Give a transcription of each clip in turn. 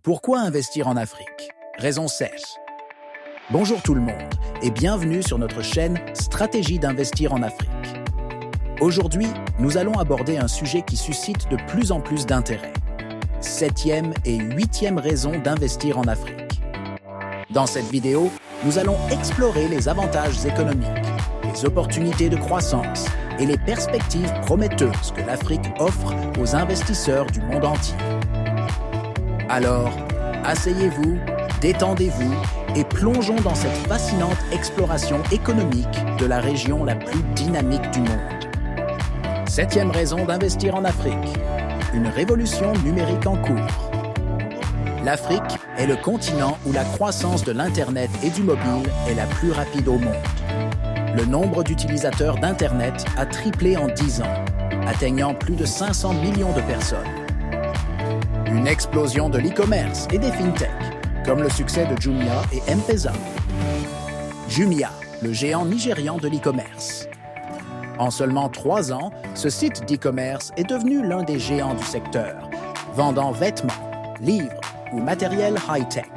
Pourquoi investir en Afrique? Raison 16. Bonjour tout le monde et bienvenue sur notre chaîne Stratégie d'investir en Afrique. Aujourd'hui, nous allons aborder un sujet qui suscite de plus en plus d'intérêt. 7e et 8e raison d'investir en Afrique. Dans cette vidéo, nous allons explorer les avantages économiques, les opportunités de croissance et les perspectives prometteuses que l'Afrique offre aux investisseurs du monde entier. Alors, asseyez-vous, détendez-vous et plongeons dans cette fascinante exploration économique de la région la plus dynamique du monde. 7e raison d'investir en Afrique. Une révolution numérique en cours. L'Afrique est le continent où la croissance de l'Internet et du mobile est la plus rapide au monde. Le nombre d'utilisateurs d'Internet a triplé en 10 ans, atteignant plus de 500 millions de personnes. Une explosion de l'e-commerce et des fintechs, comme le succès de Jumia et M-Pesa. Jumia, le géant nigérian de l'e-commerce. En seulement 3 ans, ce site d'e-commerce est devenu l'un des géants du secteur, vendant vêtements, livres ou matériel high-tech.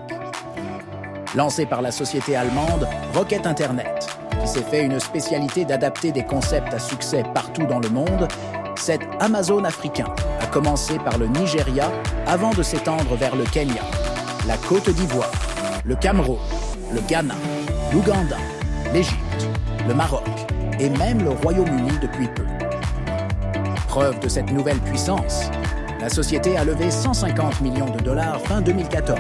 Lancé par la société allemande Rocket Internet, qui s'est fait une spécialité d'adapter des concepts à succès partout dans le monde, cet Amazon africain a commencé par le Nigeria avant de s'étendre vers le Kenya, la Côte d'Ivoire, le Cameroun, le Ghana, l'Ouganda, l'Égypte, le Maroc et même le Royaume-Uni depuis peu. Preuve de cette nouvelle puissance, la société a levé 150 millions de dollars fin 2014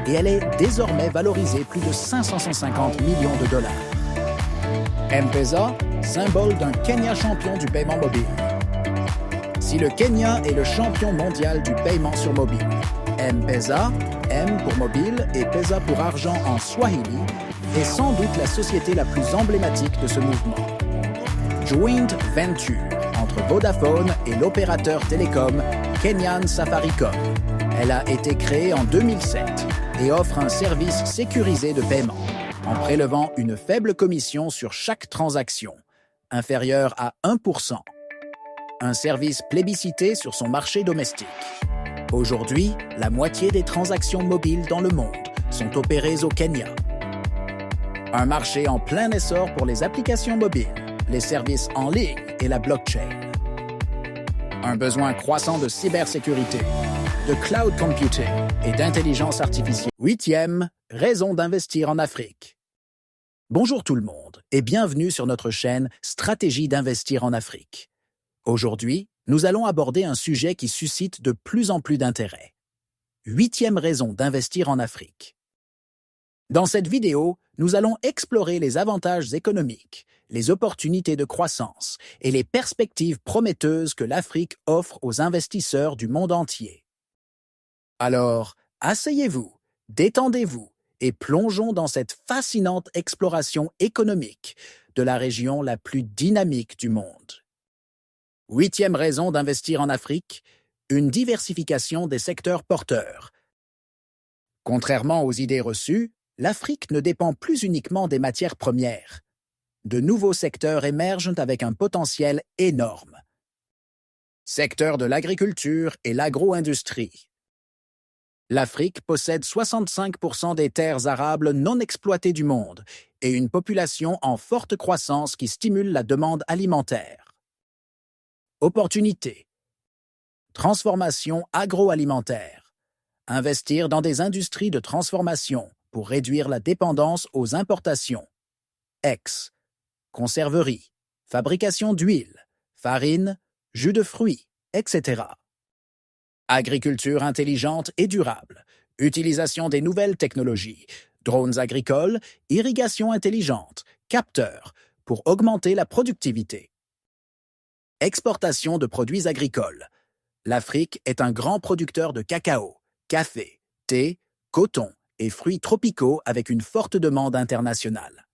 et elle est désormais valorisée plus de 550 millions de dollars. M-Pesa, symbole d'un Kenya champion du paiement mobile. Si le Kenya est le champion mondial du paiement sur mobile, M-Pesa, M pour mobile et Pesa pour argent en Swahili, est sans doute la société la plus emblématique de ce mouvement. Joint venture entre Vodafone et l'opérateur télécom Kenyan Safaricom. Elle a été créée en 2007 et offre un service sécurisé de paiement, en prélevant une faible commission sur chaque transaction, inférieure à 1%. Un service plébiscité sur son marché domestique. Aujourd'hui, la moitié des transactions mobiles dans le monde sont opérées au Kenya. Un marché en plein essor pour les applications mobiles, les services en ligne et la blockchain. Un besoin croissant de cybersécurité, de cloud computing et d'intelligence artificielle. 8e raison d'investir en Afrique. Bonjour tout le monde et bienvenue sur notre chaîne Stratégie d'investir en Afrique. Aujourd'hui, nous allons aborder un sujet qui suscite de plus en plus d'intérêt. 8e raison d'investir en Afrique. Dans cette vidéo, nous allons explorer les avantages économiques, les opportunités de croissance et les perspectives prometteuses que l'Afrique offre aux investisseurs du monde entier. Alors, asseyez-vous, détendez-vous et plongeons dans cette fascinante exploration économique de la région la plus dynamique du monde. 8e raison d'investir en Afrique, une diversification des secteurs porteurs. Contrairement aux idées reçues, l'Afrique ne dépend plus uniquement des matières premières. De nouveaux secteurs émergent avec un potentiel énorme. Secteur de l'agriculture et l'agro-industrie. L'Afrique possède 65% des terres arables non exploitées du monde et une population en forte croissance qui stimule la demande alimentaire. Opportunités. Transformation agroalimentaire. Investir dans des industries de transformation pour réduire la dépendance aux importations. Conserverie, fabrication d'huile, farine, jus de fruits, etc. Agriculture intelligente et durable. Utilisation des nouvelles technologies. Drones agricoles, irrigation intelligente, capteurs, pour augmenter la productivité. Exportation de produits agricoles. L'Afrique est un grand producteur de cacao, café, thé, coton et fruits tropicaux avec une forte demande internationale.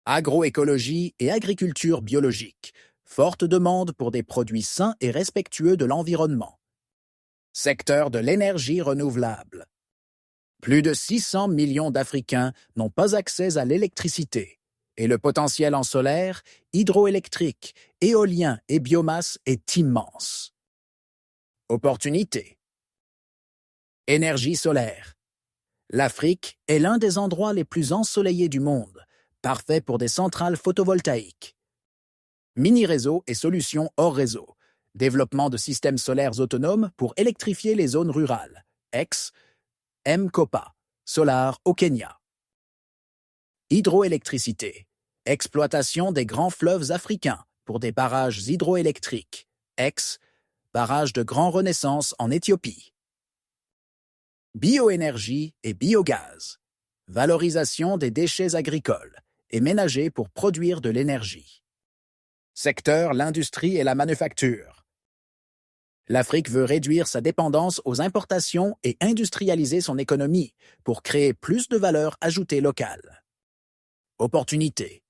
Agroécologie et agriculture biologique. Forte demande pour des produits sains et respectueux de l'environnement. Secteur de l'énergie renouvelable. Plus de 600 millions d'Africains n'ont pas accès à l'électricité. Et le potentiel en solaire, hydroélectrique, éolien et biomasse est immense. Opportunités. Énergie solaire. L'Afrique est l'un des endroits les plus ensoleillés du monde, parfait pour des centrales photovoltaïques. Mini-réseau et solutions hors réseau. Développement de systèmes solaires autonomes pour électrifier les zones rurales. Mkopa, Solar au Kenya. Hydroélectricité. Exploitation des grands fleuves africains pour des barrages hydroélectriques. Barrage de Grand Renaissance en Éthiopie. Bioénergie et biogaz. Valorisation des déchets agricoles et ménagers pour produire de l'énergie. Secteur l'industrie et la manufacture. L'Afrique veut réduire sa dépendance aux importations et industrialiser son économie pour créer plus de valeur ajoutée locale. Opportunités.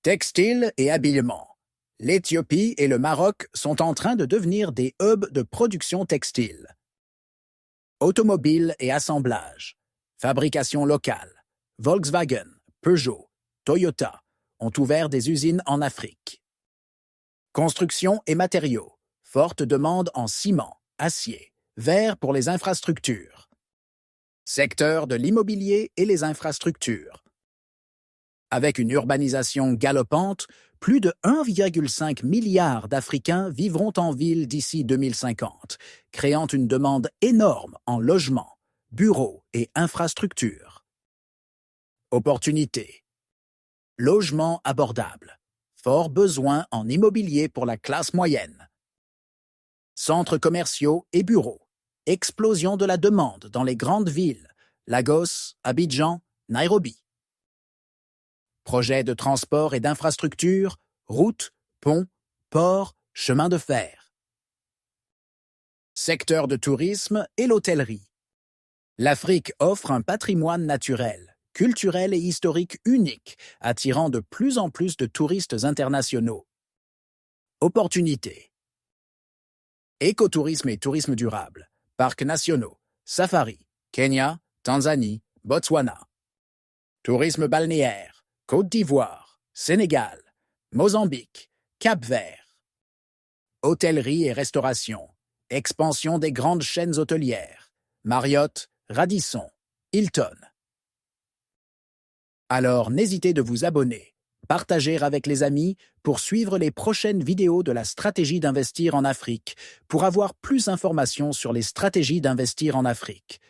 Textile et habillement. L'Éthiopie et le Maroc sont en train de devenir des hubs de production textile. Automobile et assemblage. Fabrication locale. Volkswagen, Peugeot, Toyota ont ouvert des usines en Afrique. Construction et matériaux. Forte demande en ciment, acier, verre pour les infrastructures. Secteur de l'immobilier et les infrastructures. Avec une urbanisation galopante, plus de 1,5 milliard d'Africains vivront en ville d'ici 2050, créant une demande énorme en logements, bureaux et infrastructures. Opportunités. Logement abordable. Fort besoin en immobilier pour la classe moyenne. Centres commerciaux et bureaux. Explosion de la demande dans les grandes villes, Lagos, Abidjan, Nairobi. Projets de transport et d'infrastructures, routes, ponts, ports, chemins de fer. Secteur de tourisme et l'hôtellerie. L'Afrique offre un patrimoine naturel, culturel et historique unique, attirant de plus en plus de touristes internationaux. Opportunités. Écotourisme et tourisme durable. Parcs nationaux, safari, Kenya, Tanzanie, Botswana. Tourisme balnéaire, Côte d'Ivoire, Sénégal, Mozambique, Cap-Vert. Hôtellerie et restauration. Expansion des grandes chaînes hôtelières. Marriott, Radisson, Hilton. Alors n'hésitez de vous abonner, partager avec les amis pour suivre les prochaines vidéos de la stratégie d'investir en Afrique, pour avoir plus d'informations sur les stratégies d'investir en Afrique.